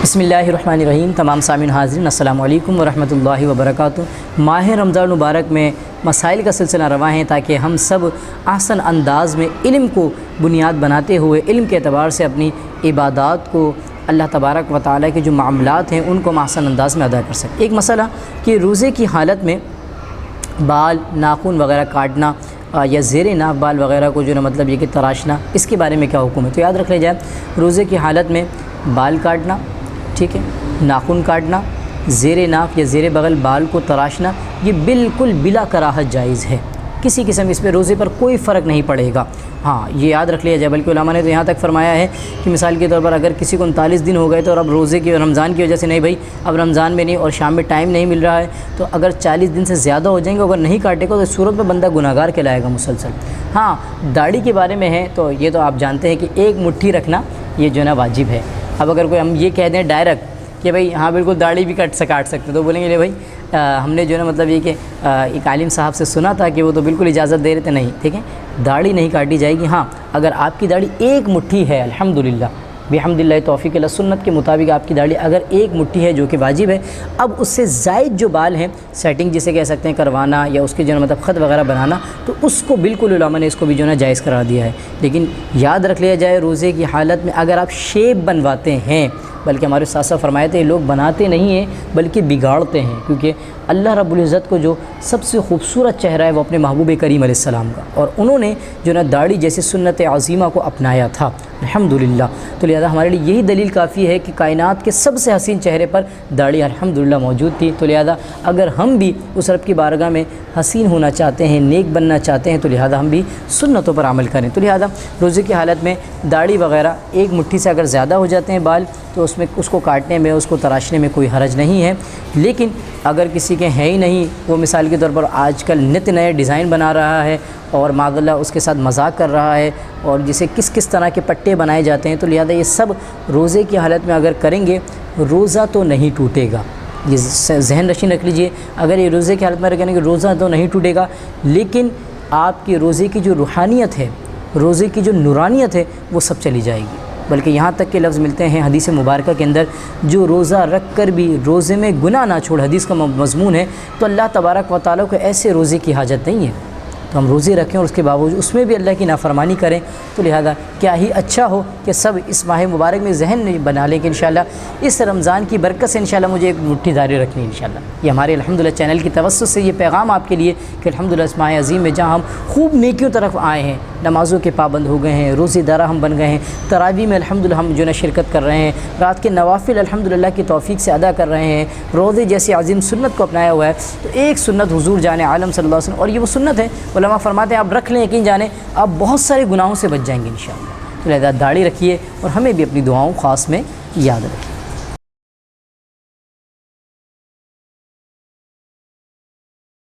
بسم اللہ الرحمن الرحیم۔ تمام سامعین حاضرین السلام علیکم ورحمۃ اللہ وبرکاتہ۔ ماہ رمضان مبارک میں مسائل کا سلسلہ رواں ہے تاکہ ہم سب احسن انداز میں علم کو بنیاد بناتے ہوئے علم کے اعتبار سے اپنی عبادات کو اللہ تبارک و تعالیٰ کے جو معاملات ہیں ان کو احسن انداز میں ادا کر سکیں۔ ایک مسئلہ کہ روزے کی حالت میں بال ناخن وغیرہ کاٹنا یا زیر ناف بال وغیرہ کو جو ہے مطلب یہ کہ تراشنا، اس کے بارے میں کیا حکم ہے؟ تو یاد رکھ لیا جائے، روزے کی حالت میں بال کاٹنا، ٹھیک ہے، ناخن کاٹنا، زیر ناف یا زیر بغل بال کو تراشنا، یہ بالکل بلا کراہت جائز ہے۔ کسی قسم اس پہ روزے پر کوئی فرق نہیں پڑے گا۔ ہاں یہ یاد رکھ لیا جائے، بلکہ علماء نے تو یہاں تک فرمایا ہے کہ مثال کے طور پر اگر کسی کو 39 دن ہو گئے تو اور اب روزے کی رمضان کی وجہ سے نہیں بھائی اب رمضان میں نہیں اور شام میں ٹائم نہیں مل رہا ہے، تو اگر 40 دن سے زیادہ ہو جائیں گے، اگر نہیں کاٹے گا تو اس صورت میں بندہ گناہگار کہلائے گا مسلسل۔ ہاں داڑھی کے بارے میں ہے تو یہ تو آپ جانتے ہیں کہ ایک مٹھی رکھنا یہ جو ہے نا واجب ہے۔ اب اگر کوئی ہم یہ کہہ دیں ڈائریکٹ کہ بھائی ہاں بالکل داڑھی بھی کاٹ سکتے تو بولیں گے لے بھائی ہم نے جو ہے نا مطلب یہ کہ ایک عالم صاحب سے سنا تھا کہ وہ تو بالکل اجازت دے رہے تھے، نہیں، ٹھیک ہے، داڑھی نہیں کاٹی جائے گی۔ ہاں اگر آپ کی داڑھی ایک مٹھی ہے، الحمدللہ بحمد اللہ توفیق اللہ، سنت کے مطابق آپ کی داڑھی اگر ایک مٹھی ہے جو کہ واجب ہے، اب اس سے زائد جو بال ہیں سیٹنگ جسے کہہ سکتے ہیں کروانا یا اس کے جو ہے مطلب خط وغیرہ بنانا، تو اس کو بالکل علماء نے اس کو بھی جو ہے نا جائز قرار دیا ہے۔ لیکن یاد رکھ لیا جائے روزے کی حالت میں اگر آپ شیپ بنواتے ہیں، بلکہ ہمارے ساتھ فرمائے تھے لوگ بناتے نہیں ہیں بلکہ بگاڑتے ہیں، کیونکہ اللہ رب العزت کو جو سب سے خوبصورت چہرہ ہے وہ اپنے محبوب کریم علیہ السلام کا، اور انہوں نے جو نا داڑھی جیسے سنت عظیمہ کو اپنایا تھا الحمدللہ، تو لہذا ہمارے لیے یہی دلیل کافی ہے کہ کائنات کے سب سے حسین چہرے پر داڑھی الحمدللہ موجود تھی۔ تو لہذا اگر ہم بھی اس رب کی بارگاہ میں حسین ہونا چاہتے ہیں، نیک بننا چاہتے ہیں، تو لہذا ہم بھی سنتوں پر عمل کریں۔ تو لہذا روزے کی حالت میں داڑھی وغیرہ ایک مٹھی سے اگر زیادہ ہو جاتے ہیں بال تو اس میں اس کو کاٹنے میں اس کو تراشنے میں کوئی حرج نہیں ہے۔ لیکن اگر کسی کے ہیں ہی نہیں، وہ مثال کے طور پر آج کل نت نئے ڈیزائن بنا رہا ہے اور معاذ اللہ اس کے ساتھ مذاق کر رہا ہے اور جسے کس طرح کے پٹے بنائے جاتے ہیں، تو لہذا یہ سب روزے کی حالت میں اگر کریں گے روزہ تو نہیں ٹوٹے گا۔ یہ ذہن نشین رکھ لیجئے، اگر یہ روزے کی حالت میں کریں گے روزہ تو نہیں ٹوٹے گا، لیکن آپ کی روزے کی جو روحانیت ہے، روزے کی جو نورانیت ہے وہ سب چلی جائے گی۔ بلکہ یہاں تک کہ لفظ ملتے ہیں حدیث مبارکہ کے اندر، جو روزہ رکھ کر بھی روزے میں گناہ نہ چھوڑ، حدیث کا مضمون ہے، تو اللہ تبارک و تعالیٰ کو ایسے روزے کی حاجت نہیں ہے۔ تو ہم روزے رکھیں اور اس کے باوجود اس میں بھی اللہ کی نافرمانی کریں، تو لہذا کیا ہی اچھا ہو کہ سب اس ماہ مبارک میں ذہن بنا لیں کہ انشاءاللہ اس رمضان کی برکت سے انشاءاللہ مجھے ایک مٹھی داڑھی رکھنی ہے انشاءاللہ۔ یہ ہمارے الحمدللہ چینل کی توسط سے یہ پیغام آپ کے لیے کہ الحمدللہ اس ماہ عظیم میں جہاں ہم خوب نیکیوں طرف آئے ہیں، نمازوں کے پابند ہو گئے ہیں، روزے دارہ ہم بن گئے ہیں، تراویح میں الحمدللہ ہم جو ہے شرکت کر رہے ہیں، رات کے نوافل الحمدللہ کی توفیق سے ادا کر رہے ہیں، روزے جیسی عظیم سنت کو اپنایا ہوا ہے، تو ایک سنت حضور جان عالم صلی اللہ علیہ وسلم، اور یہ وہ سنت ہے علماء فرماتے ہیں آپ رکھ لیں، یقین جانیں آپ بہت سارے گناہوں سے بچ جائیں گے انشاءاللہ۔ تو لہذا داڑھی رکھیے اور ہمیں بھی اپنی دعاؤں خاص میں یاد رکھیں۔